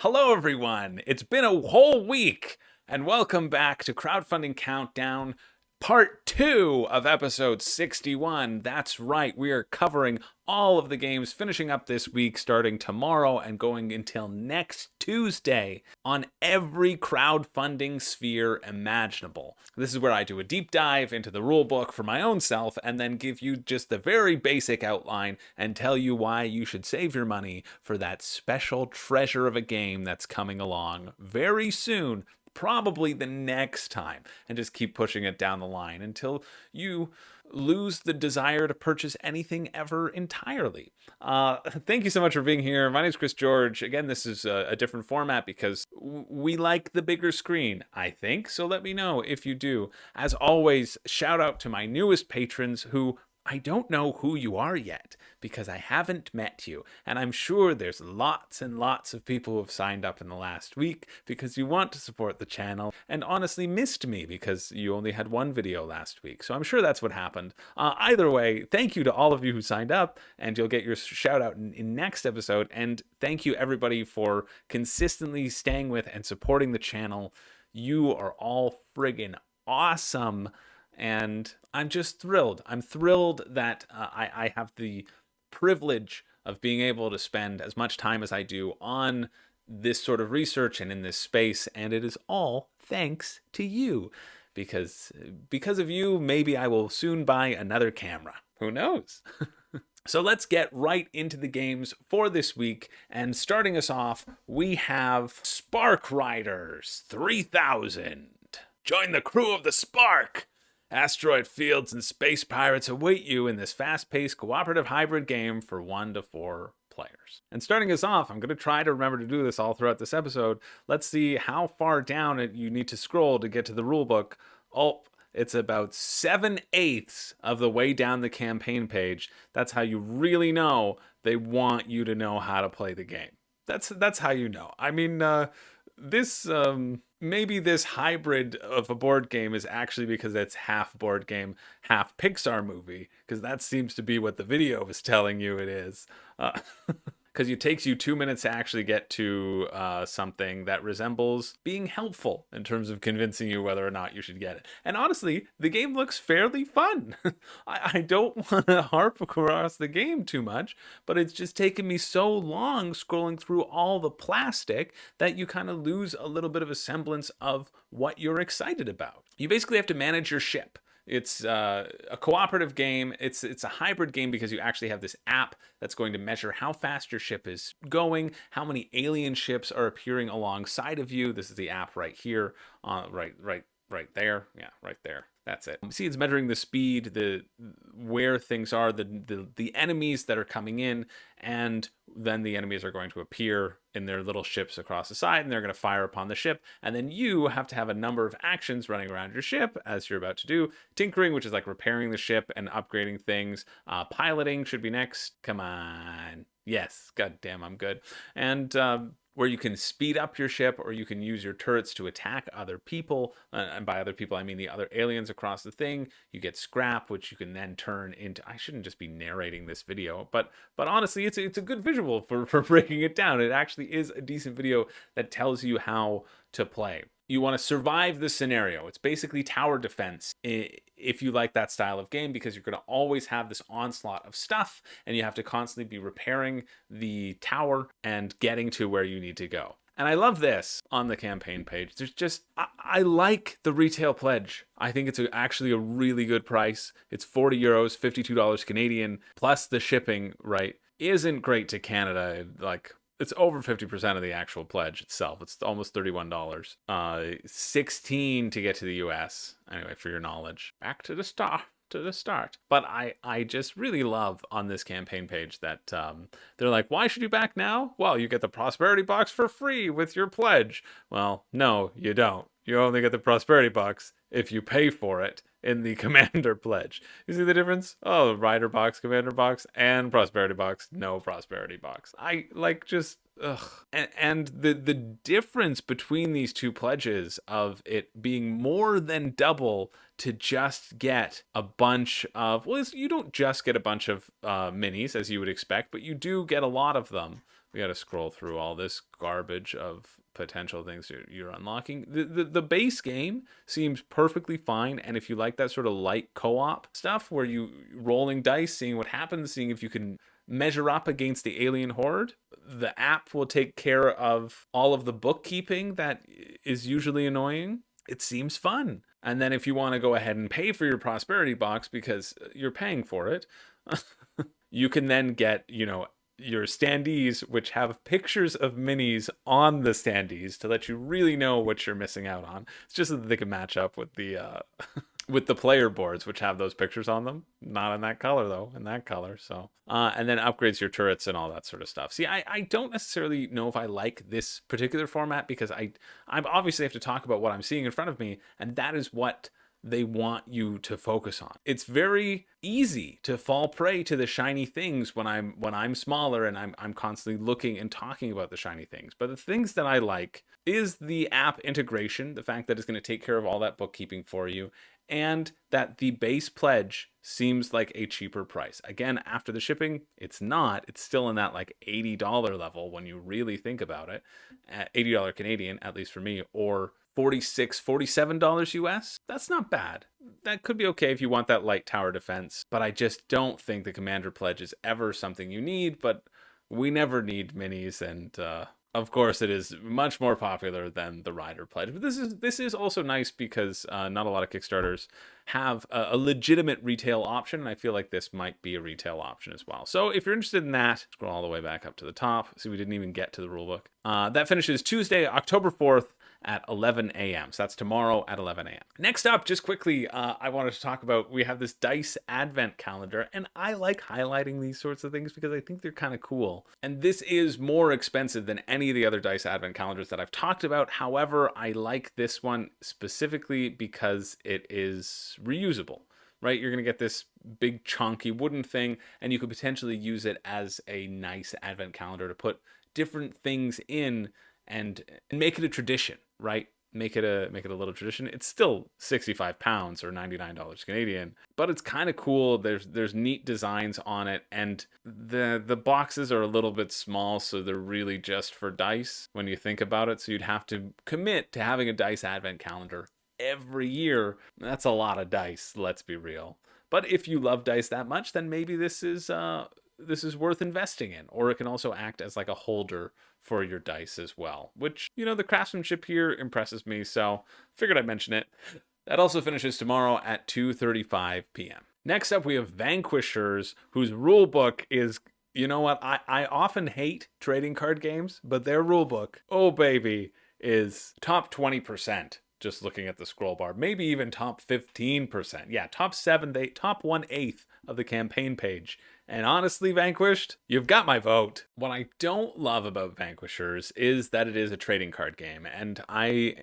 Hello, everyone. It's been a whole week, and welcome back to Crowdfunding Countdown, Part 2 of Episode 61. That's right, we are covering all of the games finishing up this week, starting tomorrow and going until next Tuesday on every crowdfunding sphere imaginable. This is where I do a deep dive into the rulebook for my own self and then give you just the very basic outline and tell you why you should save your money for that special treasure of a game that's coming along very soon, probably the next time, and just keep pushing it down the line until you lose the desire to purchase anything ever entirely. Thank you so much for being here. My name is Chris George. Again, this is a different format because we like the bigger screen, I think, so let me know if you do. As always, shout out to my newest patrons who I don't know who you are yet because I haven't met you. And I'm sure there's lots and lots of people who have signed up in the last week because you want to support the channel and honestly missed me because you only had one video last week. So I'm sure that's what happened. Either way, thank you to all of you who signed up, and you'll get your shout out in next episode. And thank you everybody for consistently staying with and supporting the channel. You are all friggin' awesome. And I'm just thrilled. I'm thrilled that I have the privilege of being able to spend as much time as I do on this sort of research and in this space. And it is all thanks to you. Because of you, maybe I will soon buy another camera. Who knows? So let's get right into the games for this week. And starting us off, we have Spark Riders 3000. Join the crew of the Spark! Asteroid fields and space pirates await you in this fast-paced cooperative hybrid game for 1 to 4 players. And starting us off, I'm going to try to remember to do this all throughout this episode. Let's see how far down you need to scroll to get to the rulebook. Oh, it's about 7/8 of the way down the campaign page. That's how you really know they want you to know how to play the game. That's how you know. I mean, maybe this hybrid of a board game is actually because it's half board game, half Pixar movie, because that seems to be what the video was telling you it is. Because it takes you 2 minutes to actually get to something that resembles being helpful in terms of convincing you whether or not you should get it. And honestly, the game looks fairly fun. I don't want to harp across the game too much, but it's just taken me so long scrolling through all the plastic that you kind of lose a little bit of a semblance of what you're excited about. You basically have to manage your ship. It's a cooperative game. It's a hybrid game because you actually have this app that's going to measure how fast your ship is going, how many alien ships are appearing alongside of you. This is the app right here, right there. Yeah, right there. That's it. See, it's measuring the speed, where things are, the enemies that are coming in, and then the enemies are going to appear in their little ships across the side, and they're going to fire upon the ship. And then you have to have a number of actions running around your ship, as you're about to do. Tinkering, which is like repairing the ship and upgrading things. Piloting should be next. Come on. Yes. God damn, I'm good. And where you can speed up your ship, or you can use your turrets to attack other people. And by other people, I mean the other aliens across the thing. You get scrap, which you can then turn into... I shouldn't just be narrating this video, but honestly, it's a good visual for breaking it down. It actually is a decent video that tells you how to play. You want to survive the scenario. It's basically tower defense if you like that style of game, because you're going to always have this onslaught of stuff and you have to constantly be repairing the tower and getting to where you need to go. And I love this on the campaign page. There's just, I like the retail pledge. I think it's actually a really good price. It's 40 euros, $52 Canadian, plus the shipping, right, isn't great to Canada. Like, it's over 50% of the actual pledge itself. It's almost $31. $16 to get to the US. Anyway, for your knowledge. Back to the start. But I just really love on this campaign page that they're like, why should you back now? Well, you get the prosperity box for free with your pledge. Well, no, you don't. You only get the prosperity box if you pay for it in the commander pledge. You see the difference? Oh, rider box, commander box, and prosperity box. No prosperity box. I like just... Ugh. And the difference between these two pledges of it being more than double to just get a bunch of... Well, you don't just get a bunch of minis, as you would expect, but you do get a lot of them. We got to scroll through all this garbage of potential things you're unlocking. The base game seems perfectly fine, and if you like that sort of light co-op stuff where you rolling dice, seeing what happens, seeing if you can measure up against the alien horde, the app will take care of all of the bookkeeping that is usually annoying. It seems fun. And then if you want to go ahead and pay for your prosperity box because you're paying for it, you can then get, your standees, which have pictures of minis on the standees to let you really know what you're missing out on. It's just so that they can match up with the with the player boards, which have those pictures on them. Not in that color though, in that color. So and then upgrades your turrets and all that sort of stuff. See, I don't necessarily know if I like this particular format because I obviously have to talk about what I'm seeing in front of me, and that is what they want you to focus on. It's very easy to fall prey to the shiny things when I'm smaller and I'm constantly looking and talking about the shiny things. But the things that I like is the app integration, the fact that it's going to take care of all that bookkeeping for you, and that the base pledge seems like a cheaper price. Again, after the shipping, it's not. It's still in that like $80 level when you really think about it. $80 Canadian, at least for me, or $47 US. That's not bad. That could be okay if you want that light tower defense, but I just don't think the commander pledge is ever something you need, but we never need minis, and of course it is much more popular than the rider pledge. But this is also nice because not a lot of Kickstarters have a legitimate retail option, and I feel like this might be a retail option as well. So if you're interested in that, scroll all the way back up to the top. See, we didn't even get to the rulebook. That finishes Tuesday, October 4th at 11 a.m. So that's tomorrow at 11 a.m. Next up, just quickly, I wanted to talk about, we have this Dice Advent Calendar, and I like highlighting these sorts of things because I think they're kind of cool. And this is more expensive than any of the other Dice Advent Calendars that I've talked about. However, I like this one specifically because it is reusable. Right, you're going to get this big chunky wooden thing, and you could potentially use it as a nice advent calendar to put different things in and make it a tradition, right? Make it a little tradition. It's still £65 or $99 Canadian, but it's kind of cool. There's neat designs on it, and the boxes are a little bit small, so they're really just for dice when you think about it. So you'd have to commit to having a dice advent calendar every year. That's a lot of dice, let's be real. But if you love dice that much, then maybe this is worth investing in, or it can also act as like a holder for your dice as well, which, the craftsmanship here impresses me, so figured I'd mention it. That also finishes tomorrow at 2:35 p.m. Next up, we have Vanquishers, whose rulebook is, you know what, I often hate trading card games, but their rulebook, oh baby, is top 20%. Just looking at the scroll bar, maybe even top 15%. Yeah, top 1/8 of the campaign page. And honestly, Vanquished, you've got my vote. What I don't love about Vanquishers is that it is a trading card game, and I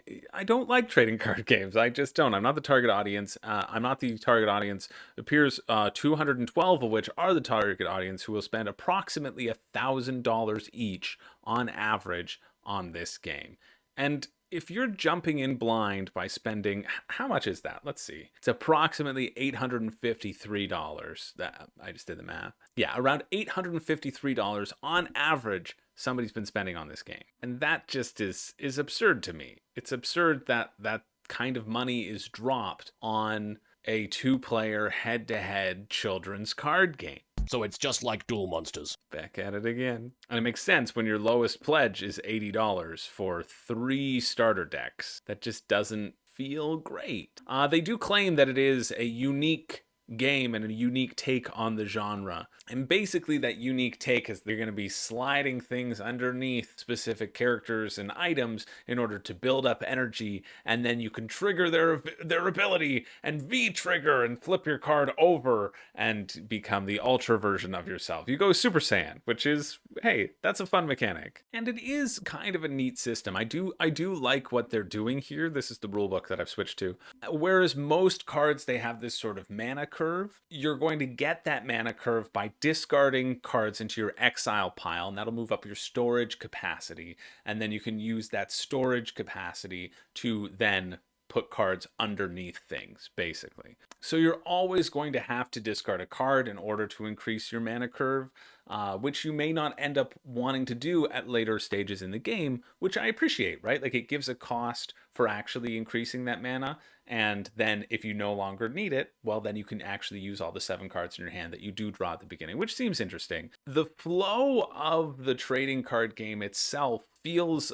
don't like trading card games. I just don't. I'm not the target audience. It appears 212 of which are the target audience, who will spend approximately $1,000 each on average on this game. And if you're jumping in blind by spending, how much is that? Let's see. It's approximately $853. I just did the math. Yeah, around $853 on average somebody's been spending on this game. And that just is absurd to me. It's absurd that that kind of money is dropped on a 2-player head-to-head children's card game. So it's just like Duel Monsters. Back at it again. And it makes sense when your lowest pledge is $80 for 3 starter decks. That just doesn't feel great. They do claim that it is a unique game and a unique take on the genre. And basically that unique take is they're going to be sliding things underneath specific characters and items in order to build up energy, and then you can trigger their ability and V-trigger and flip your card over and become the ultra version of yourself. You go Super Saiyan, which is, hey, that's a fun mechanic. And it is kind of a neat system. I do like what they're doing here. This is the rulebook that I've switched to. Whereas most cards, they have this sort of mana curve. You're going to get that mana curve by discarding cards into your exile pile, and that'll move up your storage capacity. And then you can use that storage capacity to then put cards underneath things, basically. So you're always going to have to discard a card in order to increase your mana curve, which you may not end up wanting to do at later stages in the game, which I appreciate, right? Like, it gives a cost for actually increasing that mana, and then if you no longer need it, well, then you can actually use all the 7 cards in your hand that you do draw at the beginning, which seems interesting. The flow of the trading card game itself feels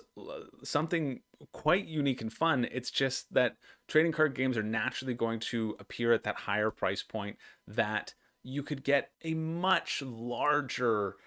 something quite unique and fun. It's just that trading card games are naturally going to appear at that higher price point, that you could get a much larger,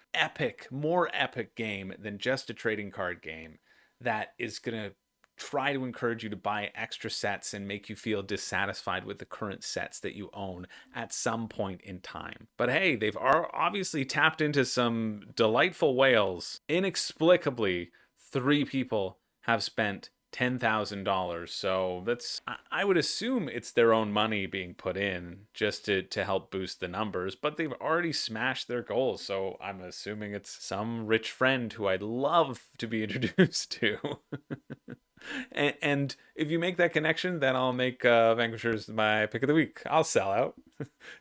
more epic game than just a trading card game that is going to try to encourage you to buy extra sets and make you feel dissatisfied with the current sets that you own at some point in time. But hey, they've obviously tapped into some delightful whales. Inexplicably, 3 people have spent $10,000. So I would assume it's their own money being put in just to help boost the numbers, but they've already smashed their goals. So I'm assuming it's some rich friend who I'd love to be introduced to. And if you make that connection, then I'll make Vanquishers my pick of the week. I'll sell out.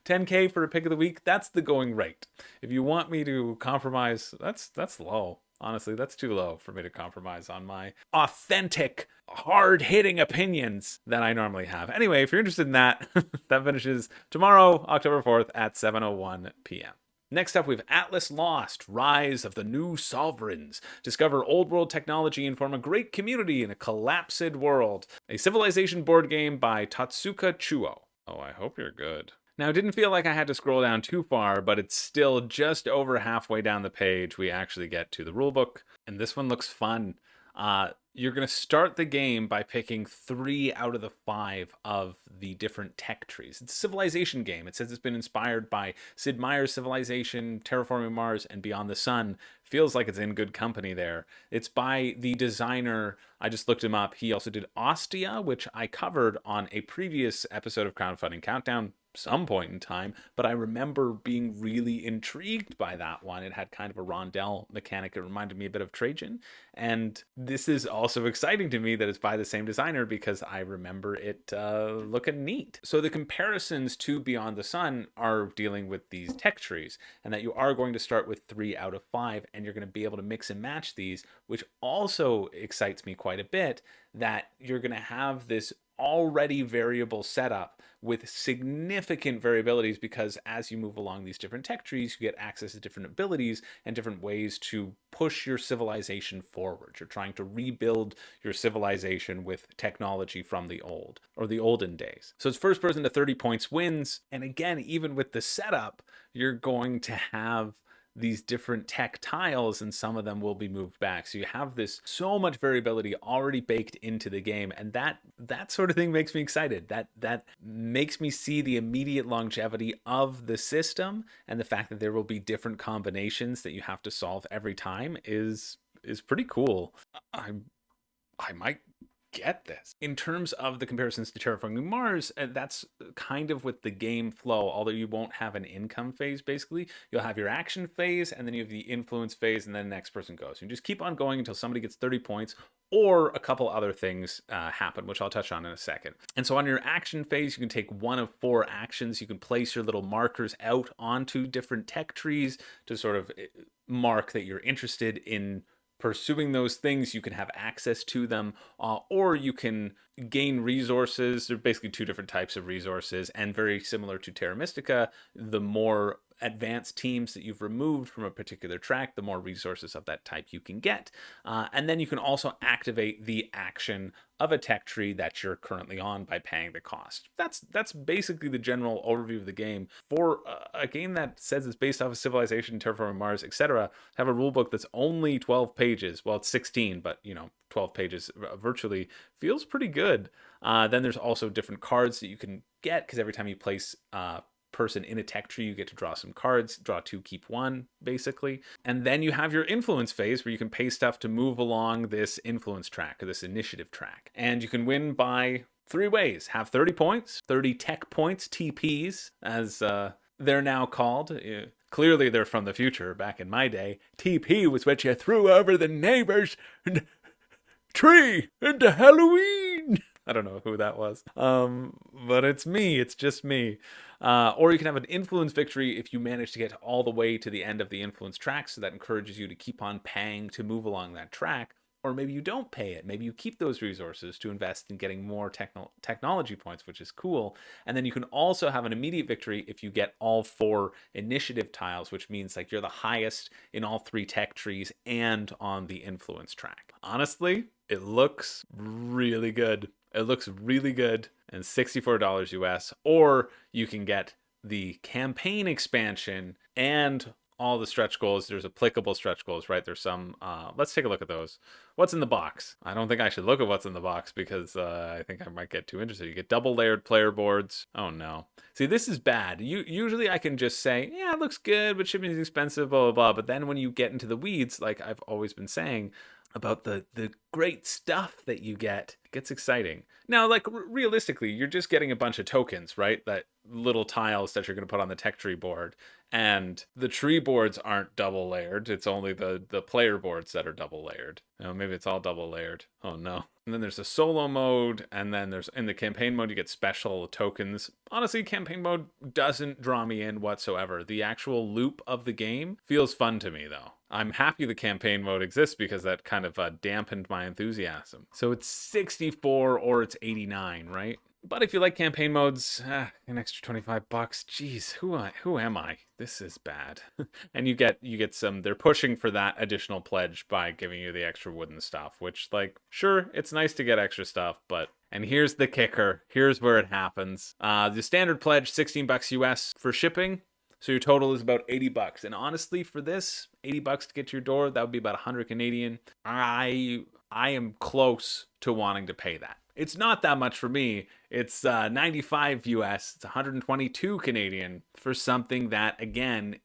10K for a pick of the week, that's the going rate. If you want me to compromise, that's low. Honestly, that's too low for me to compromise on my authentic, hard-hitting opinions that I normally have. Anyway, if you're interested in that, that finishes tomorrow, October 4th at 7:01 p.m. Next up, we have Atlas Lost, Rise of the New Sovereigns. Discover old world technology and form a great community in a collapsed world. A Civilization board game by Tatsuka Chuo. Oh, I hope you're good. Now, it didn't feel like I had to scroll down too far, but it's still just over halfway down the page we actually get to the rulebook, and this one looks fun. You're going to start the game by picking 3 out of the 5 of the different tech trees. It's a civilization game. It says it's been inspired by Sid Meier's Civilization, Terraforming Mars, and Beyond the Sun. Feels like it's in good company there. It's by the designer, I just looked him up. He also did Ostia, which I covered on a previous episode of Crowdfunding Countdown some point in time, but I remember being really intrigued by that one. It had kind of a rondel mechanic. It reminded me a bit of Trajan, and this is also exciting to me that it's by the same designer because I remember it looking neat. So the comparisons to Beyond the Sun are dealing with these tech trees, and that you are going to start with 3 out of 5, and you're going to be able to mix and match these, which also excites me quite a bit, that you're going to have this already variable setup with significant variabilities, because as you move along these different tech trees, you get access to different abilities and different ways to push your civilization forward. You're trying to rebuild your civilization with technology from the old or the olden days. So it's first person to 30 points wins. And again, even with the setup, you're going to have these different tech tiles, and some of them will be moved back. So you have this so much variability already baked into the game, and that sort of thing makes me excited. That makes me see the immediate longevity of the system, and the fact that there will be different combinations that you have to solve every time is pretty cool. I might get this. In terms of the comparisons to Terraforming Mars, that's kind of with the game flow, although you won't have an income phase, basically. You'll have your action phase, and then you have the influence phase, and then the next person goes. You just keep on going until somebody gets 30 points, or a couple other things happen, which I'll touch on in a second. And so on your action phase, you can take 1 of 4 actions. You can place your little markers out onto different tech trees to sort of mark that you're interested in pursuing those things. You can have access to them, or you can gain resources. There are basically 2 different types of resources, and very similar to Terra Mystica, the more advanced teams that you've removed from a particular track, the more resources of that type you can get. And then you can also activate the action of a tech tree that you're currently on by paying the cost. That's basically the general overview of the game. For a game that says it's based off of Civilization, Terraforming Mars, etc., have a rulebook that's only 12 pages. Well, it's 16, but 12 pages virtually feels pretty good. Then there's also different cards that you can get, because every time you place person in a tech tree, you get to draw some cards. Draw 2, keep 1, basically. And then you have your influence phase, where you can pay stuff to move along this influence track, or this initiative track. And you can win by 3 ways. Have 30 points, 30 tech points, TPs, as they're now called. Clearly they're from the future. Back in my day, TP was what you threw over the neighbor's tree into Halloween. I don't know who that was. But it's me. It's just me. Or you can have an influence victory if you manage to get all the way to the end of the influence track, so that encourages you to keep on paying to move along that track. Or maybe you don't pay it. Maybe you keep those resources to invest in getting more technology points, which is cool. And then you can also have an immediate victory if you get all 4 initiative tiles, which means like you're the highest in all 3 tech trees and on the influence track. Honestly, it looks really good. It looks really good, and $64 US. Or you can get the campaign expansion and all the stretch goals. There's applicable stretch goals, right? There's some. Let's take a look at those. What's in the box? I don't think I should look at what's in the box because I think I might get too interested. You get double layered player boards. Oh no. See, this is bad. Usually I can just say, yeah, it looks good, but shipping is expensive, blah, blah, blah. But then when you get into the weeds, like I've always been saying, about the great stuff that you get, it gets exciting. Now, like realistically, you're just getting a bunch of tokens, right? That little tiles that you're going to put on the tech tree board, and the tree boards aren't double layered. It's only the player boards that are double layered. No, maybe it's all double layered. Oh no. And then there's a solo mode, and then there's in the campaign mode you get special tokens. Honestly, campaign mode doesn't draw me in whatsoever. The actual loop of the game feels fun to me though. I'm happy the campaign mode exists because that kind of dampened my enthusiasm. So it's 64 or it's 89, right? But if you like campaign modes, an extra $25. Jeez, who am I? This is bad. And you get some. They're pushing for that additional pledge by giving you the extra wooden stuff. Which, like, sure, it's nice to get extra stuff, but. And here's the kicker. Here's where it happens. The standard pledge, $16 US for shipping. So your total is about $80. And honestly, for this, $80 to get to your door, that would be about 100 Canadian. I am close to wanting to pay that. It's not that much for me. It's 95 US. It's 122 Canadian for something that, again,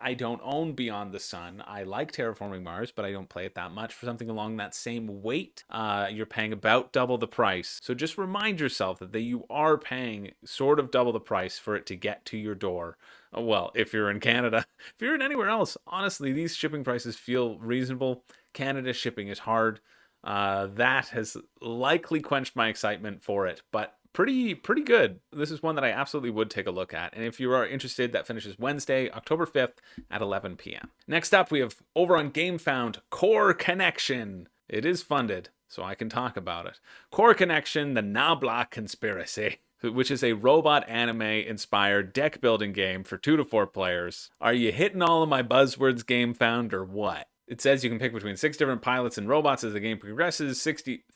I don't own Beyond the Sun. I like Terraforming Mars, but I don't play it that much. For something along that same weight, you're paying about double the price. So just remind yourself that you are paying sort of double the price for it to get to your door. Well, if you're in Canada. If you're in anywhere else, honestly, these shipping prices feel reasonable. Canada shipping is hard. That has likely quenched my excitement for it, but pretty good. This is one that I absolutely would take a look at. And if you are interested, that finishes Wednesday, October 5th at 11 p.m. Next up, we have over on GameFound, Core Connection. It is funded, so I can talk about it. Core Connection, the Nabla Conspiracy, which is a robot anime inspired deck building game for 2 to 4 players. Are you hitting all of my buzzwords, GameFound, or what? It says you can pick between 6 different pilots and robots as the game progresses.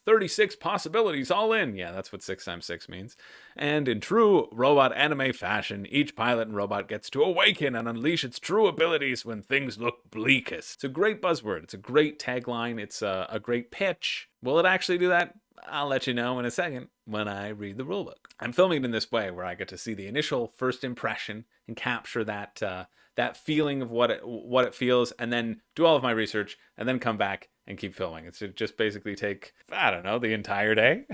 36 possibilities all in. Yeah, that's what 6 times 6 means. And in true robot anime fashion, each pilot and robot gets to awaken and unleash its true abilities when things look bleakest. It's a great buzzword. It's a great tagline. It's a great pitch. Will it actually do that? I'll let you know in a second when I read the rulebook. I'm filming it in this way where I get to see the initial first impression and capture that that feeling of what it feels, and then do all of my research, and then come back and keep filming. It's just basically take, I don't know, the entire day.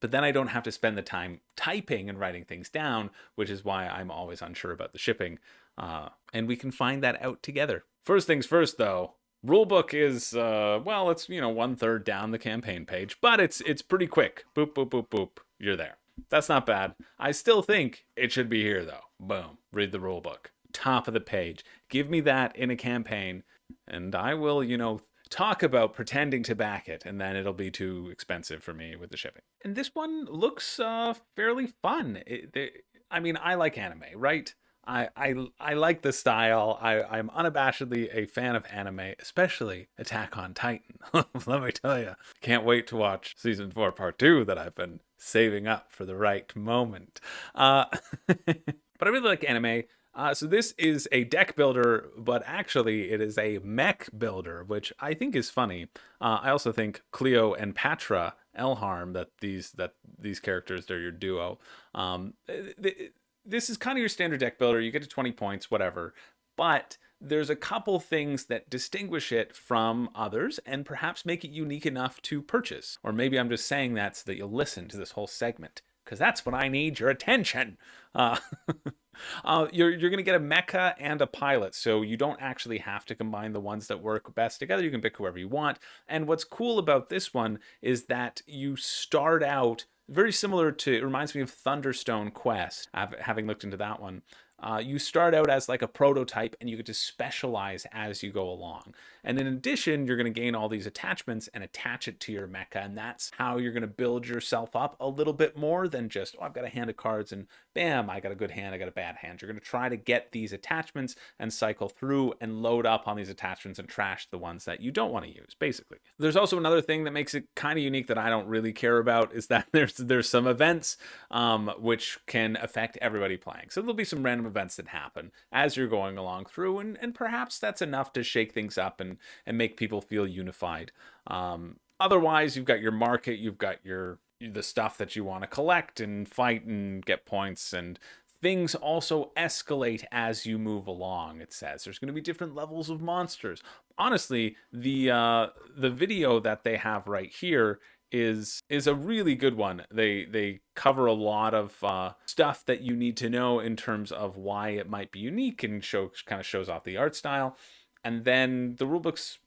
But then I don't have to spend the time typing and writing things down, which is why I'm always unsure about the shipping. And we can find that out together. First things first, though. Rulebook is, well, it's, 1/3 down the campaign page, but it's pretty quick. Boop, boop, boop, boop. You're there. That's not bad. I still think it should be here, though. Boom. Read the rulebook. Top of the page. Give me that in a campaign, and I will, talk about pretending to back it, and then it'll be too expensive for me with the shipping. And this one looks fairly fun. I like anime, right? I like the style. I'm unabashedly a fan of anime, especially Attack on Titan. Let me tell you, can't wait to watch season 4, part 2 that I've been saving up for the right moment. But I really like anime. So this is a deck builder, but actually it is a mech builder, which I think is funny. I also think Cleo and Patra Elharm, that these characters, they're your duo. This is kind of your standard deck builder. You get to 20 points, whatever. But there's a couple things that distinguish it from others and perhaps make it unique enough to purchase. Or maybe I'm just saying that so that you'll listen to this whole segment, because that's when I need your attention. You're gonna get a mecha and a pilot, so you don't actually have to combine the ones that work best together. You can pick whoever you want. And what's cool about this one is that you start out very similar to. It reminds me of Thunderstone Quest. Having looked into that one. You start out as like a prototype and you get to specialize as you go along. And in addition, you're going to gain all these attachments and attach it to your mecha. And that's how you're going to build yourself up a little bit more than just, oh, I've got a hand of cards and bam, I got a good hand, I got a bad hand. You're going to try to get these attachments and cycle through and load up on these attachments and trash the ones that you don't want to use, basically. There's also another thing that makes it kind of unique that I don't really care about is that there's some events which can affect everybody playing. So there'll be some random events that happen as you're going along through, and perhaps that's enough to shake things up and make people feel unified. Otherwise, you've got your market, you've got the stuff that you want to collect and fight and get points, and things also escalate as you move along. It says there's going to be different levels of monsters. Honestly, the video that they have right here is a really good one. They cover a lot of stuff that you need to know in terms of why it might be unique, and kind of shows off the art style. And then the rulebook's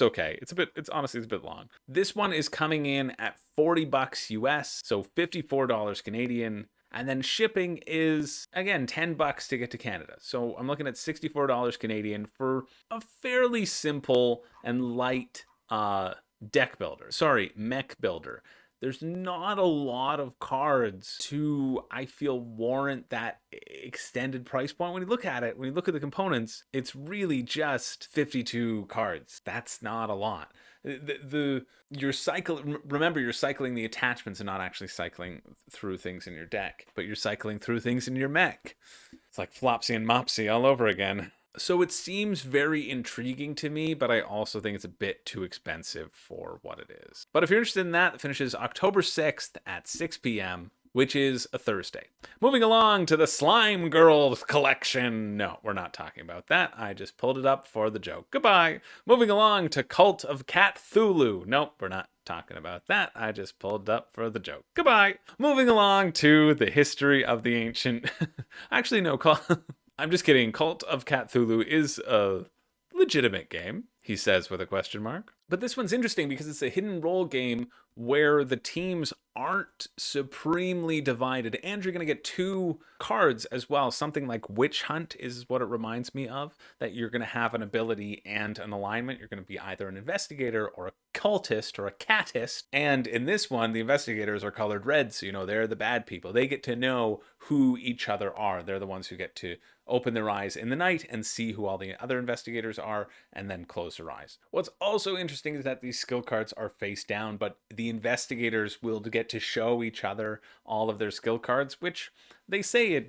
okay. It's honestly a bit long. This one is coming in at $40 US, so $54 Canadian. And then shipping is, again, $10 to get to Canada. So I'm looking at $64 Canadian for a fairly simple and light mech builder. There's not a lot of cards to, I feel, warrant that extended price point. When you look at it, when you look at the components, it's really just 52 cards. That's not a lot. Remember, you're cycling the attachments and not actually cycling through things in your deck, but you're cycling through things in your mech. It's like Flopsy and Mopsy all over again. So it seems very intriguing to me, but I also think it's a bit too expensive for what it is. But if you're interested in that, it finishes October 6th at 6 p.m., which is a Thursday. Moving along to the Slime Girls collection. No, we're not talking about that. I just pulled it up for the joke. Goodbye. Moving along to Cult of Cathulu. Nope, we're not talking about that. I just pulled it up for the joke. Goodbye. Moving along to the history of the ancient... Actually, no, I'm just kidding. Cult of Cathulu is a legitimate game, he says with a question mark. But this one's interesting because it's a hidden role game where the teams aren't supremely divided. And you're going to get 2 cards as well. Something like Witch Hunt is what it reminds me of, that you're going to have an ability and an alignment. You're going to be either an investigator or a cultist or a catist. And in this one, the investigators are colored red, so they're the bad people. They get to know who each other are. They're the ones who get to open their eyes in the night and see who all the other investigators are, and then close their eyes. What's also interesting is that these skill cards are face down, but the investigators will get to show each other all of their skill cards, which they say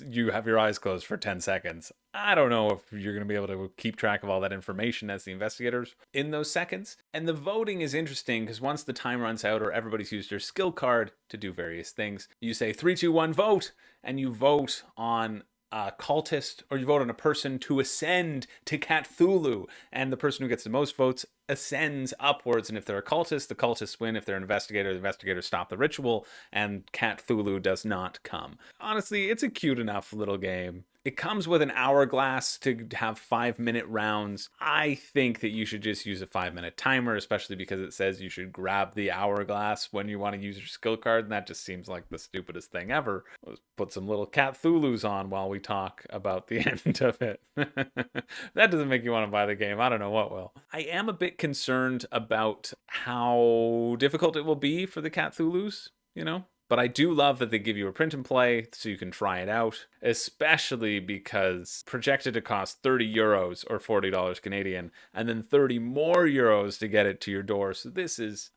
you have your eyes closed for 10 seconds. I don't know if you're going to be able to keep track of all that information as the investigators in those seconds. And the voting is interesting because once the time runs out or everybody's used their skill card to do various things, you say 3, 2, 1, vote, and you vote on a cultist, or you vote on a person to ascend to Cathulu, and the person who gets the most votes ascends upwards. And if they're a cultist, the cultists win. If they're an investigator, the investigators stop the ritual, and Cathulu does not come. Honestly, it's a cute enough little game. It comes with an hourglass to have 5-minute rounds. I think that you should just use a 5-minute timer, especially because it says you should grab the hourglass when you want to use your skill card, and that just seems like the stupidest thing ever. Let's put some little Cthulhu's on while we talk about the end of it. That doesn't make you want to buy the game. I don't know what will. I am a bit concerned about how difficult it will be for the Cthulhu's, But I do love that they give you a print and play so you can try it out, especially because projected to cost €30 or $40 Canadian, and then 30 more euros to get it to your door. So this is,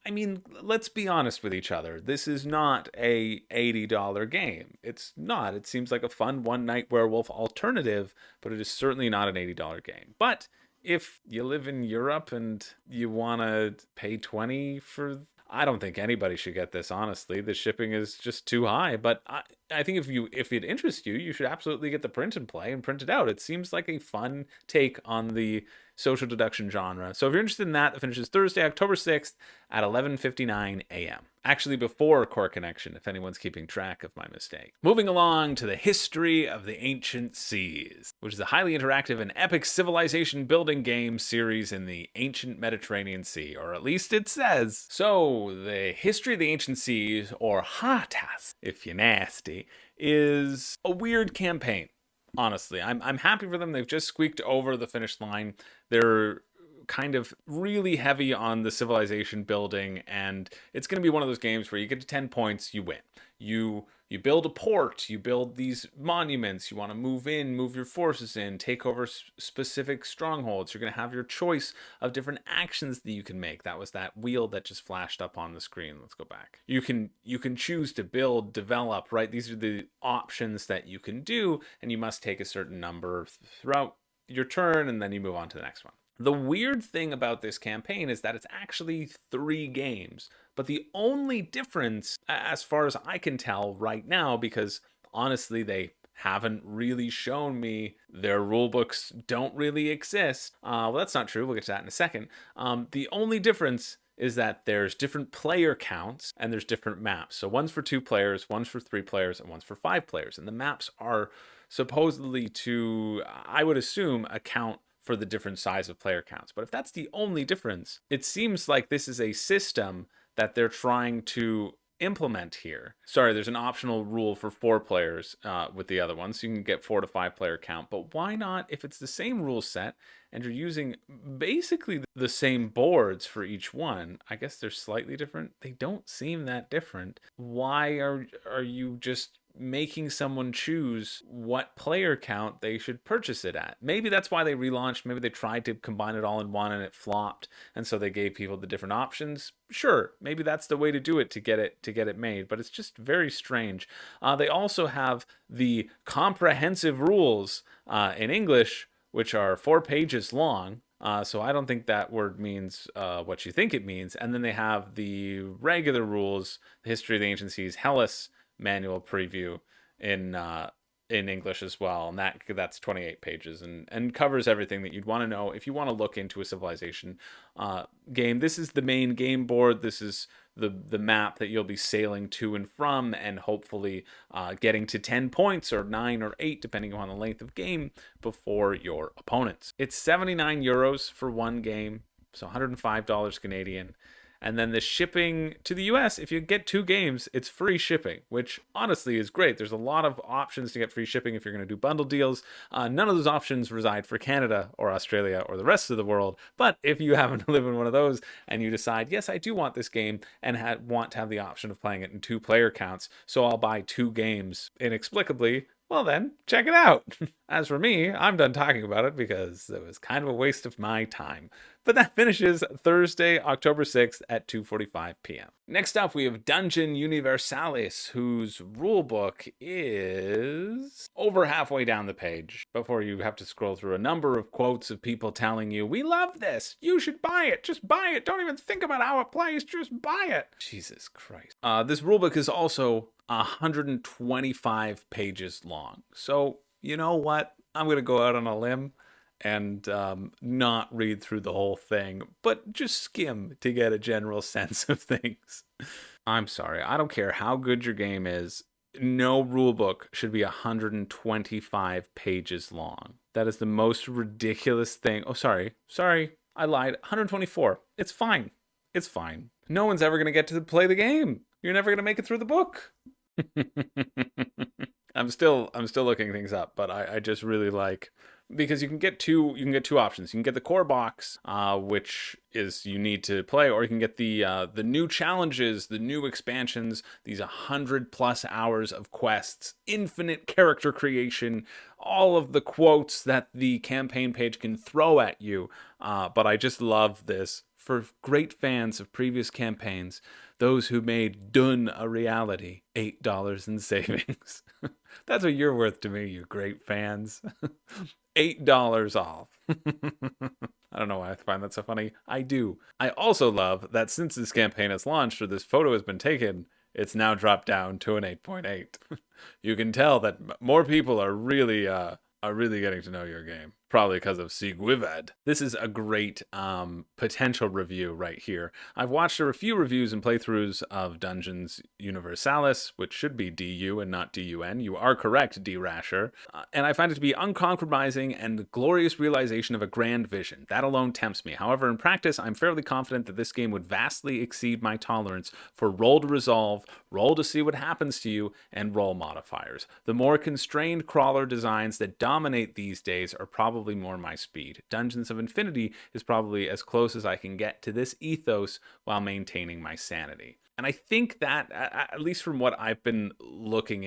let's be honest with each other. This is not a $80 game. It's not. It seems like a fun one-night werewolf alternative, but it is certainly not an $80 game. But if you live in Europe and you want to pay 20 for... I don't think anybody should get this, honestly. The shipping is just too high. But I think if it interests you, you should absolutely get the print and play and print it out. It seems like a fun take on the social deduction genre. So if you're interested in that, it finishes Thursday, October 6th at 11:59 a.m. Actually before Core Connection, if anyone's keeping track of my mistake. Moving along to the History of the Ancient Seas, which is a highly interactive and epic civilization building game series in the ancient Mediterranean Sea, or at least it says. So the History of the Ancient Seas, or HATAS, if you're nasty, is a weird campaign. Honestly, I'm happy for them. They've just squeaked over the finish line. They're kind of really heavy on the civilization building, and it's going to be one of those games where you get to 10 points, you win. You build a port, you build these monuments, you want to move in, move your forces in, take over specific strongholds. You're going to have your choice of different actions that you can make. That was that wheel that just flashed up on the screen. Let's go back. You can choose to build, develop, right? These are the options that you can do, and you must take a certain number throughout your turn, and then you move on to the next one. The weird thing about this campaign is that it's actually 3 games, but the only difference, as far as I can tell right now, because honestly they haven't really shown me, their rulebooks don't really exist. Well, that's not true. We'll get to that in a second. The only difference is that there's different player counts and there's different maps. So one's for 2 players, one's for 3 players, and one's for 5 players. And the maps are supposedly to, I would assume, account for the different size of player counts. But if that's the only difference, it seems like this is a system that they're trying to implement here. Sorry, there's an optional rule for 4 players with the other one, so you can get 4 to 5 player count. But why not, if it's the same rule set and you're using basically the same boards for each one? I guess they're slightly different. They don't seem that different. Why are you just making someone choose what player count they should purchase it at? Maybe that's why they relaunched. Maybe they tried to combine it all in one and it flopped, and so they gave people the different options. Sure, maybe that's the way to do it to get it made, but it's just very strange. They also have the comprehensive rules in English, which are 4 pages long. So I don't think that word means what you think it means. And then they have the regular rules, the History of the Ancient Seas, Hellas manual preview in English as well, and that's 28 pages and covers everything that you'd want to know if you want to look into a civilization game. This is the main game board. This is the map that you'll be sailing to and from, and hopefully getting to 10 points or 9 or 8 depending on the length of game before your opponents. It's 79 euros for one game, so $105 Canadian. And then the shipping to the US, if you get 2 games, it's free shipping, which honestly is great. There's a lot of options to get free shipping if you're going to do bundle deals. None of those options reside for Canada or Australia or the rest of the world. But if you happen to live in one of those and you decide, yes, I do want this game and want to have the option of playing it in 2 player counts, so I'll buy 2 games inexplicably, well then, check it out. As for me, I'm done talking about it because it was kind of a waste of my time. But that finishes Thursday, October 6th at 2:45 p.m. Next up, we have Dungeon Universalis, whose rulebook is over halfway down the page before you have to scroll through a number of quotes of people telling you, we love this, you should buy it, just buy it, don't even think about how it plays, just buy it. Jesus Christ. This rulebook is also 125 pages long. So, you know what? I'm going to go out on a limb and not read through the whole thing, but just skim to get a general sense of things. I'm sorry. I don't care how good your game is. No rulebook should be 125 pages long. That is the most ridiculous thing. Oh, sorry. I lied. 124. It's fine. It's fine. No one's ever going to get to play the game. You're never going to make it through the book. I'm still looking things up, but I just really like, because you can get two options. You can get the core box, which is you need to play, or you can get the new challenges, the new expansions, these 100+ hours of quests, infinite character creation, all of the quotes that the campaign page can throw at you. But I just love this. For great fans of previous campaigns, those who made Dune a reality, $8 in savings. That's what you're worth to me, you great fans. $8 off. I don't know why I find that so funny. I do. I also love that since this campaign has launched, or this photo has been taken, it's now dropped down to an 8.8. You can tell that more people are really getting to know your game. Probably because of Sigwivad. This is a great potential review right here. I've watched a few reviews and playthroughs of Dungeons Universalis, which should be DU and not DUN. You are correct, D-Rasher. And I find it to be uncompromising and the glorious realization of a grand vision. That alone tempts me. However, in practice, I'm fairly confident that this game would vastly exceed my tolerance for roll to resolve, roll to see what happens to you, and roll modifiers. The more constrained crawler designs that dominate these days are probably more my speed. Dungeons of Infinity is probably as close as I can get to this ethos while maintaining my sanity. And I think that, at least from what I've been looking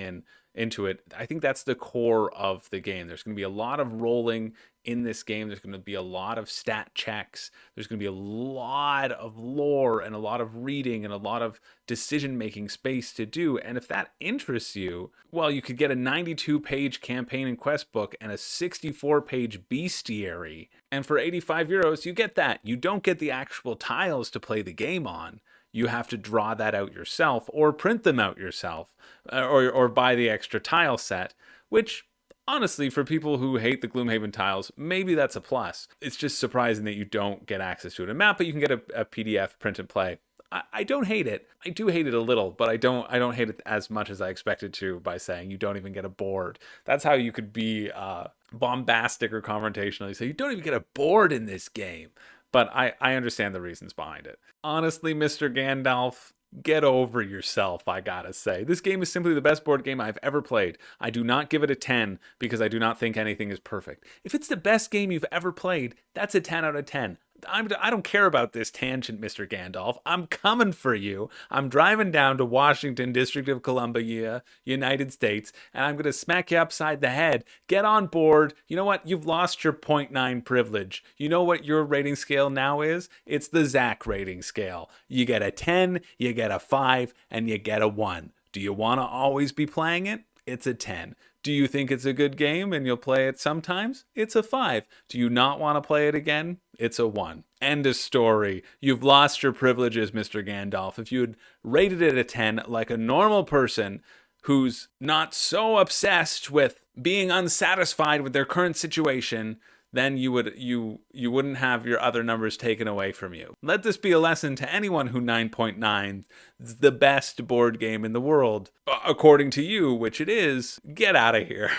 into it, I think that's the core of the game. There's going to be a lot of rolling in this game. There's going to be a lot of stat checks. There's going to be a lot of lore and a lot of reading and a lot of decision-making space to do. And if that interests you, well, you could get a 92-page campaign and quest book and a 64-page bestiary. And for 85 euros, you get that. You don't get the actual tiles to play the game on. You have to draw that out yourself or print them out yourself or buy the extra tile set, which honestly, for people who hate the Gloomhaven tiles, maybe that's a plus. It's just surprising that you don't get access to it in map, but you can get a PDF print and play. I don't hate it. I do hate it a little, but I don't hate it as much as I expected to by saying you don't even get a board. That's how you could be bombastic or confrontational. You say you don't even get a board in this game. But I understand the reasons behind it. Honestly, Mr. Gandalf, get over yourself, I gotta say. This game is simply the best board game I've ever played. I do not give it a 10 because I do not think anything is perfect. If it's the best game you've ever played, that's a 10 out of 10. I don't care about this tangent, Mr. Gandalf. I'm coming for you. I'm driving down to Washington, District of Columbia, United States, and I'm going to smack you upside the head. Get on board. You know what? You've lost your 0.9 privilege. You know what your rating scale now is? It's the Zach rating scale. You get a 10, you get a 5, and you get a 1. Do you want to always be playing it? It's a 10. Do you think it's a good game and you'll play it sometimes? It's a 5. Do you not want to play it again? It's a 1. End of story. You've lost your privileges, Mr. Gandalf. If you had rated it a 10 like a normal person who's not so obsessed with being unsatisfied with their current situation, then you wouldn't have your other numbers taken away from you. Let this be a lesson to anyone who 9.9 is the best board game in the world, according to you, which it is. Get out of here.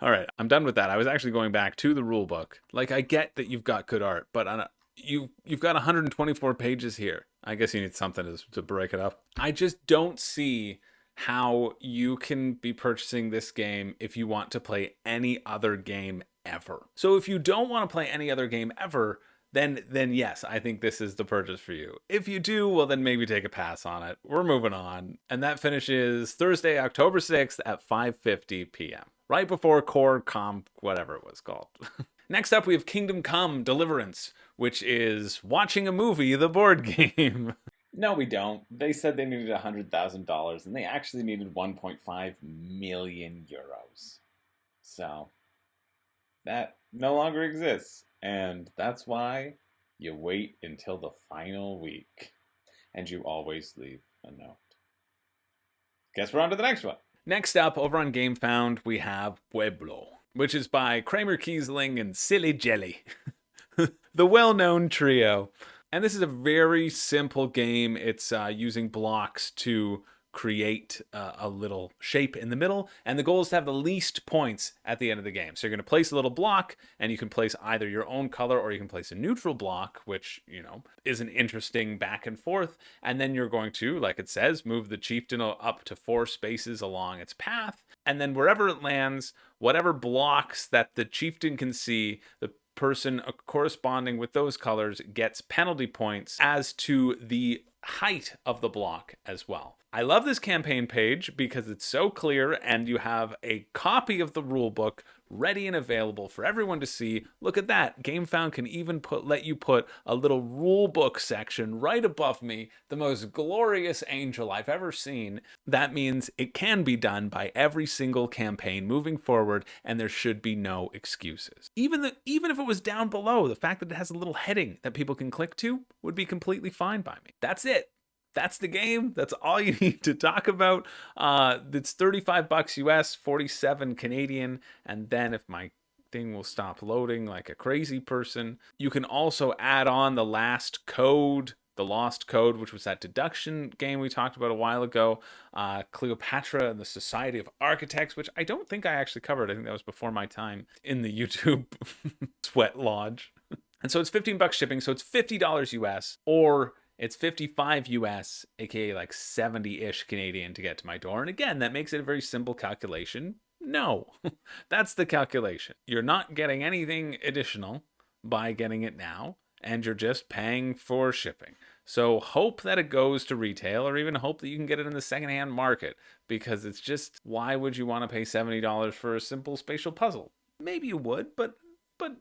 All right, I'm done with that. I was actually going back to the rule book. Like, I get that you've got good art, but you've got 124 pages here. I guess you need something to break it up. I just don't see how you can be purchasing this game if you want to play any other game ever. So if you don't want to play any other game ever, then yes, I think this is the purchase for you. If you do, well, then maybe take a pass on it. We're moving on. And that finishes Thursday, October 6th at 5:50 p.m. Right before Core Comp, whatever it was called. Next up, we have Kingdom Come Deliverance, which is watching a movie, the board game. No, we don't. They said they needed $100,000, and they actually needed 1.5 million euros. So that no longer exists, and that's why you wait until the final week, and you always leave a note. Guess we're on to the next one. Next up, over on GameFound, we have Pueblo, which is by Kramer Kiesling and Silly Jelly, the well-known trio. And this is a very simple game. It's using blocks to create a little shape in the middle, and the goal is to have the least points at the end of the game. So you're going to place a little block, and you can place either your own color or you can place a neutral block, which, you know, is an interesting back and forth. And then you're going to, like it says, move the chieftain up to 4 spaces along its path, and then wherever it lands, whatever blocks that the chieftain can see, the person corresponding with those colors gets penalty points as to the height of the block as well. I love this campaign page because it's so clear, and you have a copy of the rule book ready and available for everyone to see. Look at that. GameFound can even let you put a little rule book section right above me, the most glorious angel I've ever seen. That means it can be done by every single campaign moving forward, and there should be no excuses. Even if it was down below, the fact that it has a little heading that people can click to would be completely fine by me. That's it. That's the game. That's all you need to talk about. It's $35 US, 47 Canadian. And then if my everything will stop loading like a crazy person. You can also add on the last code, the Lost Code, which was that deduction game we talked about a while ago, Cleopatra and the Society of Architects, which I don't think I actually covered. I think that was before my time in the YouTube sweat lodge. And so it's $15 shipping, so it's $50 US, or it's 55 US, aka like 70-ish Canadian to get to my door. And again, that makes it a very simple calculation. No, that's the calculation. You're not getting anything additional by getting it now, and you're just paying for shipping. So hope that it goes to retail, or even hope that you can get it in the secondhand market, because it's just, why would you want to pay $70 for a simple spatial puzzle? Maybe you would, but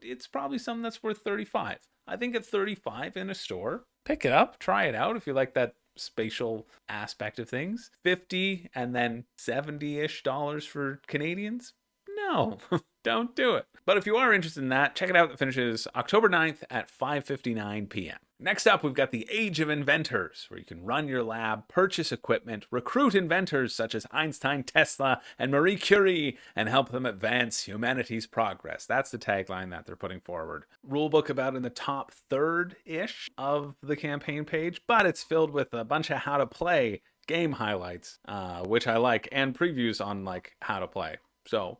it's probably something that's worth $35. I think at $35 in a store, pick it up, try it out if you like that spatial aspect of things. $50 and then $70-ish for Canadians? No, don't do it. But if you are interested in that, check it out. It finishes October 9th at 5:59 p.m. Next up, we've got the Age of Inventors, where you can run your lab, purchase equipment, recruit inventors such as Einstein, Tesla, and Marie Curie, and help them advance humanity's progress. That's the tagline that they're putting forward. Rulebook about in the top third-ish of the campaign page, but it's filled with a bunch of how to play game highlights, which I like, and previews on like how to play. So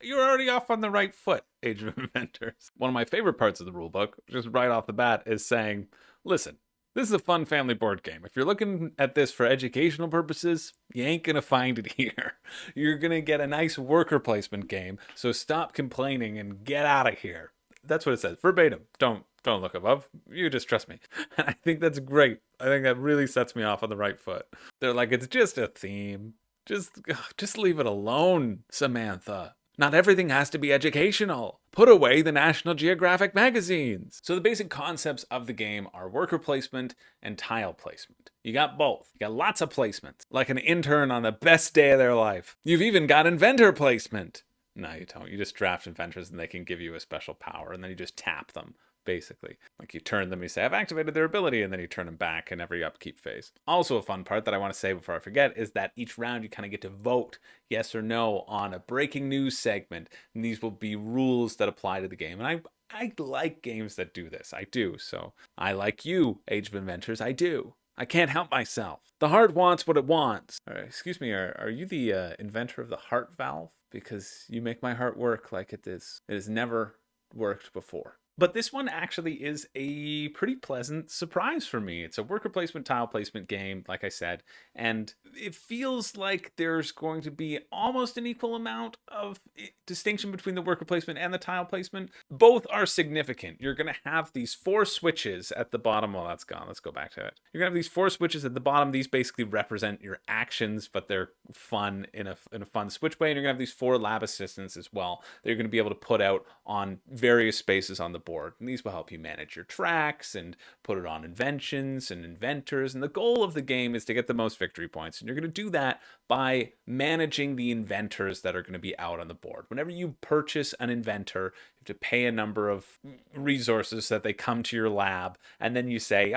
you're already off on the right foot, Age of Inventors. One of my favorite parts of the rulebook, just right off the bat, is saying, listen, this is a fun family board game. If you're looking at this for educational purposes, you ain't gonna find it here. You're gonna get a nice worker placement game, so stop complaining and get out of here. That's what it says, verbatim. Don't look above. You just trust me. And I think that's great. I think that really sets me off on the right foot. They're like, it's just a theme. Just leave it alone, Samantha. Not everything has to be educational. Put away the National Geographic magazines. So the basic concepts of the game are worker placement and tile placement. You got both. You got lots of placements, like an intern on the best day of their life. You've even got inventor placement. No, you don't. You just draft inventors and they can give you a special power, and then you just tap them. Basically, like you turn them, you say, I've activated their ability, and then you turn them back in every upkeep phase. Also, a fun part that I want to say before I forget is that each round you kind of get to vote yes or no on a breaking news segment, and these will be rules that apply to the game. And I like games that do this. I do. So I like you, Age of Inventors. I do. I can't help myself. The heart wants what it wants. All right, excuse me, are you the inventor of the heart valve? Because you make my heart work like it is. It has never worked before. But this one actually is a pretty pleasant surprise for me. It's a worker placement, tile placement game, like I said, and it feels like there's going to be almost an equal amount of distinction between the worker placement and the tile placement. Both are significant. You're going to have these 4 switches at the bottom. Well, that's gone. Let's go back to it. You're going to have these 4 switches at the bottom. These basically represent your actions, but they're fun in a fun switch way. And you're going to have these 4 lab assistants as well that you're going to be able to put out on various spaces on the board. And these will help you manage your tracks and put it on inventions and inventors. And the goal of the game is to get the most victory points. And you're going to do that by managing the inventors that are going to be out on the board. Whenever you purchase an inventor, you have to pay a number of resources so that they come to your lab. And then you say,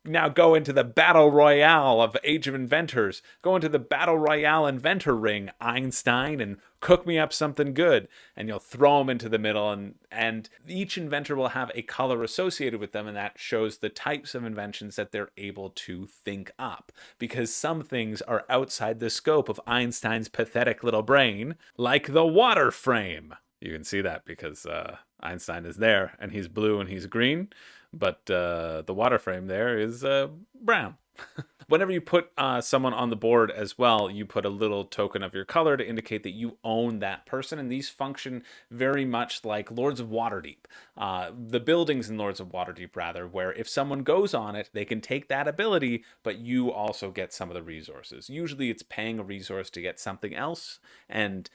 now go into the Battle Royale of Age of Inventors. Go into the Battle Royale Inventor Ring, Einstein, and cook me up something good. And you'll throw them into the middle, and each inventor will have a color associated with them, and that shows the types of inventions that they're able to think up. Because some things are outside the scope of Einstein's pathetic little brain, like the water frame. You can see that because Einstein is there, and he's blue and he's green. But the water frame there is brown. Whenever you put someone on the board as well, you put a little token of your color to indicate that you own that person. And these function very much like Lords of Waterdeep. The buildings in Lords of Waterdeep, rather, where if someone goes on it, they can take that ability, but you also get some of the resources. Usually it's paying a resource to get something else and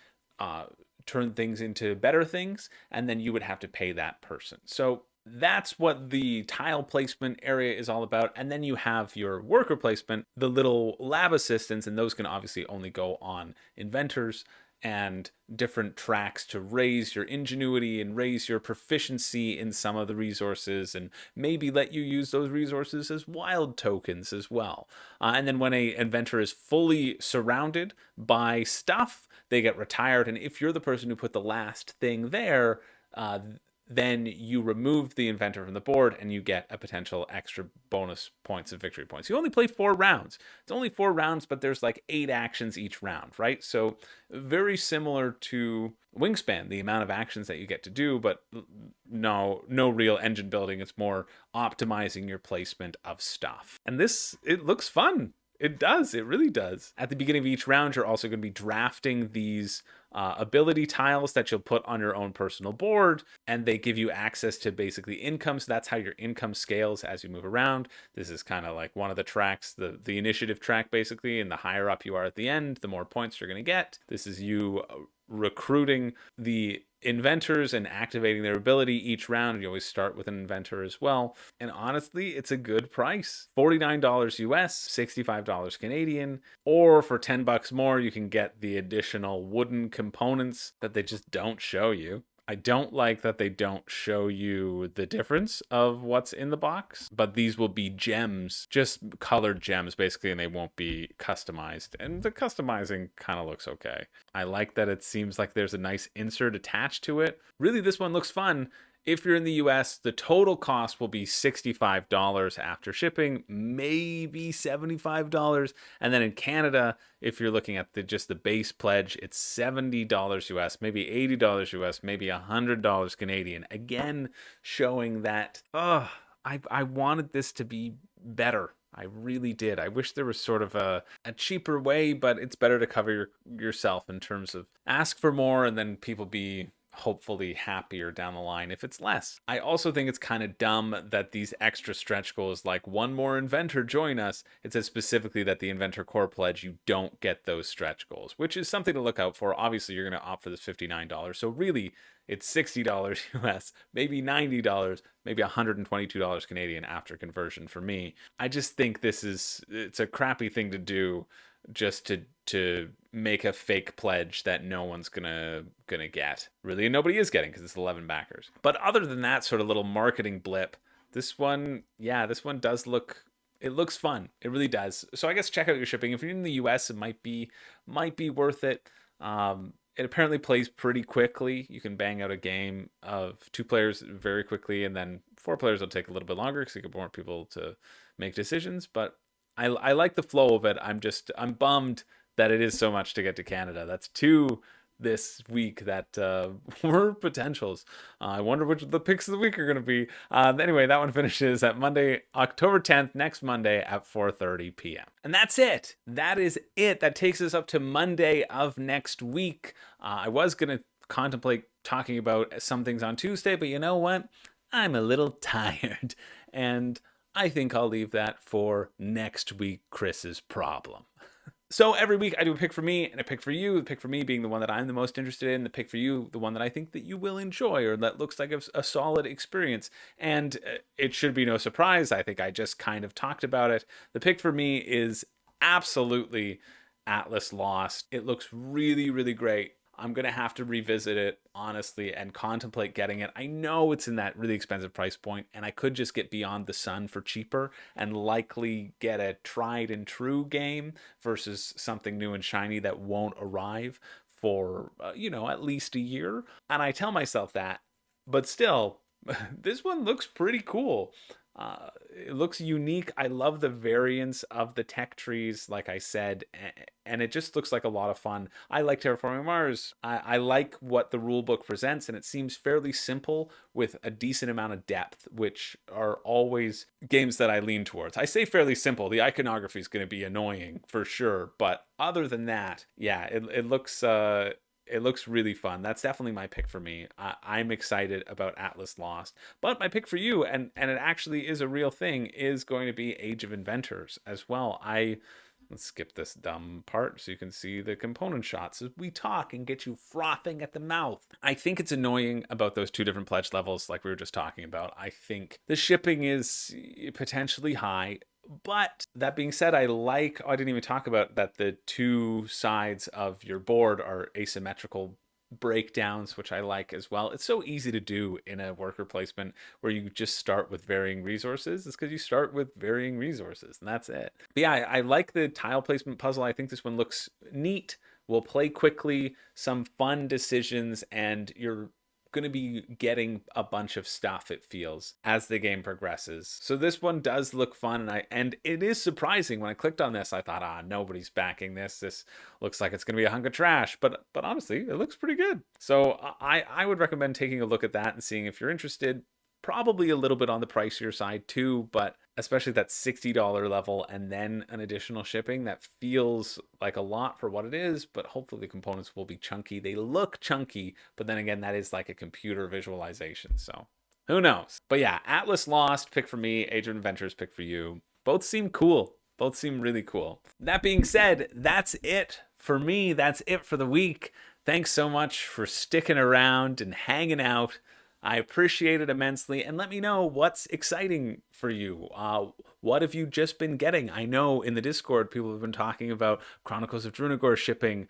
turn things into better things, and then you would have to pay that person. So that's what the tile placement area is all about. And then you have your worker placement, the little lab assistants, and those can obviously only go on inventors. and different tracks to raise your ingenuity and raise your proficiency in some of the resources, and maybe let you use those resources as wild tokens as well. And then when a inventor is fully surrounded by stuff, they get retired. And if you're the person who put the last thing there, then you remove the inventor from the board and you get a potential extra bonus points of victory points. You only play 4 rounds. It's only 4 rounds, but there's like 8 actions each round, right? So very similar to Wingspan, the amount of actions that you get to do, but no real engine building. It's more optimizing your placement of stuff. And this, it looks fun. It does. It really does. At the beginning of each round, you're also going to be drafting these ability tiles that you'll put on your own personal board, and they give you access to basically income. So that's how your income scales as you move around. This is kind of like one of the tracks, the initiative track, basically, and the higher up you are at the end, the more points you're going to get. This is you recruiting the inventors and activating their ability each round. You always start with an inventor as well. And honestly, it's a good price. $49 US, $65 Canadian, or for $10 more, you can get the additional wooden components that they just don't show you. I don't like that they don't show you the difference of what's in the box, but these will be gems, just colored gems basically, and they won't be customized. And the customizing kind of looks okay. I like that it seems like there's a nice insert attached to it. Really, this one looks fun. If you're in the US, the total cost will be $65 after shipping, maybe $75. And then in Canada, if you're looking at just the base pledge, it's $70 US, maybe $80 US, maybe $100 Canadian. Again, showing that, I wanted this to be better. I really did. I wish there was sort of a cheaper way, but it's better to cover yourself in terms of ask for more and then people be hopefully happier down the line if it's less. I also think it's kind of dumb that these extra stretch goals, like one more inventor join us, it says specifically that the inventor core pledge, you don't get those stretch goals, which is something to look out for. Obviously you're going to opt for this $59, so really it's $60 US, maybe $90, maybe $122 Canadian after conversion for me. I just think it's a crappy thing to do just to make a fake pledge that no one's gonna get. Really, and nobody is getting because it's 11 backers. But other than that sort of little marketing blip, this one does look, it looks fun. It really does. So I guess check out your shipping. If you're in the US, it might be worth it. It apparently plays pretty quickly. You can bang out a game of 2 players very quickly, and then 4 players will take a little bit longer because you get more people to make decisions. But I like the flow of it. I'm bummed that it is so much to get to Canada. That's 2 this week that were potentials. I wonder which of the picks of the week are going to be. Anyway, that one finishes at Monday, October 10th, next Monday at 4:30 p.m. And that's it. That is it. That takes us up to Monday of next week. I was going to contemplate talking about some things on Tuesday, but you know what? I'm a little tired, and I think I'll leave that for next week, Chris's problem. So every week I do a pick for me and a pick for you. The pick for me being the one that I'm the most interested in. The pick for you, the one that I think that you will enjoy or that looks like a solid experience. And it should be no surprise. I think I just kind of talked about it. The pick for me is absolutely Atlas Lost. It looks really, really great. I'm going to have to revisit it, honestly, and contemplate getting it. I know it's in that really expensive price point, and I could just get Beyond the Sun for cheaper and likely get a tried and true game versus something new and shiny that won't arrive for, at least a year. And I tell myself that, but still, this one looks pretty cool. It looks unique. I love the variance of the tech trees, like I said, and it just looks like a lot of fun. I like Terraforming Mars. I like what the rulebook presents, and it seems fairly simple with a decent amount of depth, which are always games that I lean towards. I say fairly simple. The iconography is going to be annoying for sure, but other than that, yeah, it looks really fun. That's definitely my pick for me. I'm excited about Atlas Lost. But my pick for you, and it actually is a real thing, is going to be Age of Inventors as well. Let's skip this dumb part so you can see the component shots as we talk and get you frothing at the mouth. I think it's annoying about those 2 different pledge levels like we were just talking about. I think the shipping is potentially high, But that being said, I didn't even talk about that the two sides of your board are asymmetrical breakdowns, which I like as well. It's so easy to do in a worker placement where you just start with varying resources. It's because you start with varying resources and that's it. But yeah, I like the tile placement puzzle. I think this one looks neat. We'll play quickly, some fun decisions, and you're going to be getting a bunch of stuff, it feels, as the game progresses. So this one does look fun, and it is surprising. When I clicked on this, I thought, nobody's backing this. This looks like it's going to be a hunk of trash, but honestly, it looks pretty good. So I would recommend taking a look at that and seeing if you're interested. Probably a little bit on the pricier side too, but especially that $60 level and then an additional shipping, that feels like a lot for what it is, but hopefully the components will be chunky. They look chunky, but then again, that is like a computer visualization, so who knows? But yeah, Atlas Lost, pick for me, Age of Inventors, pick for you. Both seem cool. Both seem really cool. That being said, that's it for me. That's it for the week. Thanks so much for sticking around and hanging out. I appreciate it immensely, and let me know what's exciting for you. What have you just been getting? I know in the Discord, people have been talking about Chronicles of Drunagor shipping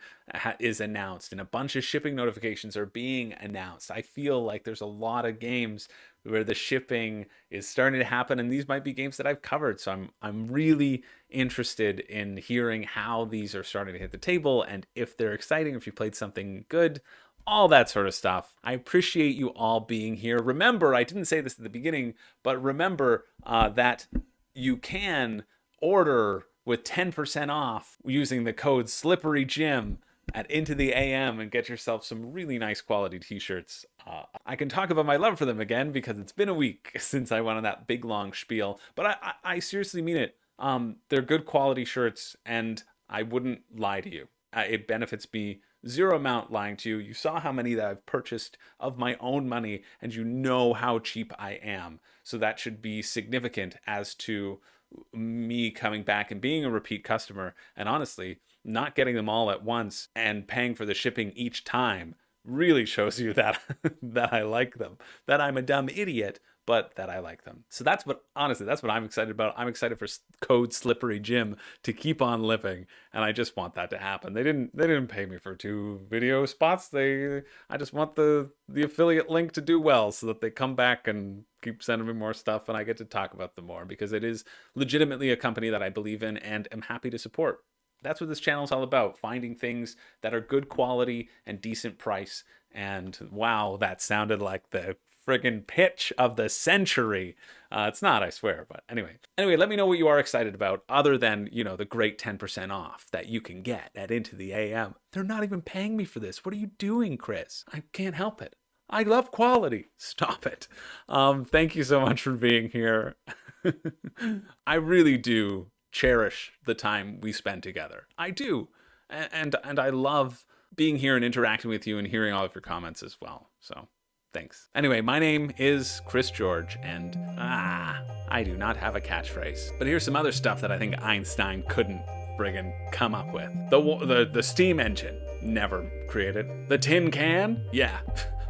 is announced, and a bunch of shipping notifications are being announced. I feel like there's a lot of games where the shipping is starting to happen, and these might be games that I've covered, so I'm really interested in hearing how these are starting to hit the table, and if they're exciting, if you played something good, all that sort of stuff. I appreciate you all being here. Remember, I didn't say this at the beginning, but remember that you can order with 10% off using the code SlipperyJim at Into the AM and get yourself some really nice quality t-shirts. I can talk about my love for them again because it's been a week since I went on that big long spiel, but I seriously mean it. They're good quality shirts, and I wouldn't lie to you. It benefits me zero amount lying to you. You saw how many that I've purchased of my own money, and you know how cheap I am. So that should be significant as to me coming back and being a repeat customer. And honestly, not getting them all at once and paying for the shipping each time really shows you that that I like them, that I'm a dumb idiot, but that I like them. So that's what I'm excited about. I'm excited for code SlipperyJim to keep on living, and I just want that to happen. They didn't pay me for 2 video spots. I just want the affiliate link to do well so that they come back and keep sending me more stuff and I get to talk about them more, because it is legitimately a company that I believe in and am happy to support. That's what this channel is all about, finding things that are good quality and decent price. And wow, that sounded like the friggin' pitch of the century. It's not, I swear, but anyway, let me know what you are excited about other than, the great 10% off that you can get at Into the AM. They're not even paying me for this. What are you doing, Chris? I can't help it. I love quality. Stop it. Thank you so much for being here. I really do cherish the time we spend together. I do. And I love being here and interacting with you and hearing all of your comments as well. So thanks. Anyway, my name is Chris George, and I do not have a catchphrase. But here's some other stuff that I think Einstein couldn't friggin' come up with. The steam engine, never created. The tin can, yeah,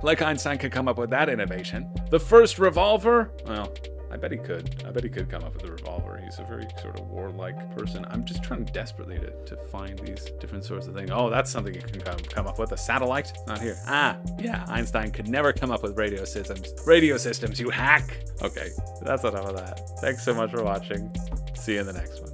like Einstein could come up with that innovation. The first revolver, well, I bet he could. I bet he could come up with a revolver. He's a very sort of warlike person. I'm just trying desperately to find these different sorts of things. Oh, that's something you can come up with. A satellite? Not here. Yeah, Einstein could never come up with radio systems. Radio systems, you hack! Okay, that's enough of that. Thanks so much for watching. See you in the next one.